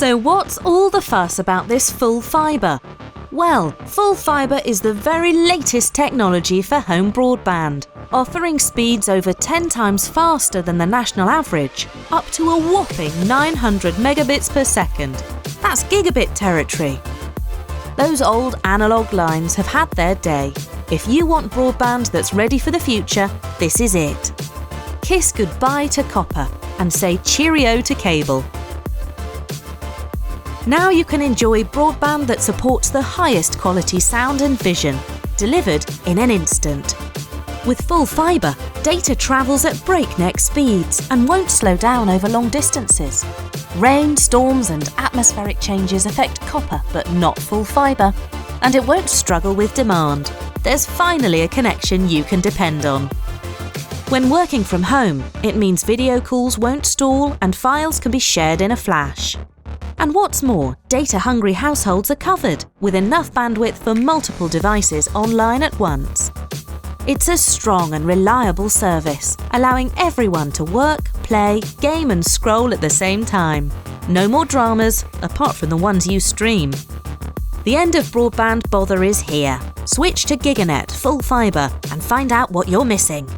So what's all the fuss about this full fibre? Well, full fibre is the very latest technology for home broadband, offering speeds over 10 times faster than the national average, up to a whopping 900 megabits per second. That's gigabit territory. Those old analogue lines have had their day. If you want broadband that's ready for the future, this is it. Kiss goodbye to copper and say cheerio to cable. Now you can enjoy broadband that supports the highest quality sound and vision, delivered in an instant. With full fibre, data travels at breakneck speeds and won't slow down over long distances. Rain, storms and atmospheric changes affect copper but not full fibre, and it won't struggle with demand. There's finally a connection you can depend on. When working from home, it means video calls won't stall and files can be shared in a flash. And what's more, data-hungry households are covered, with enough bandwidth for multiple devices online at once. It's a strong and reliable service, allowing everyone to work, play, game and scroll at the same time. No more dramas, apart from the ones you stream. The end of broadband bother is here. Switch to GigaNet full fibre and find out what you're missing.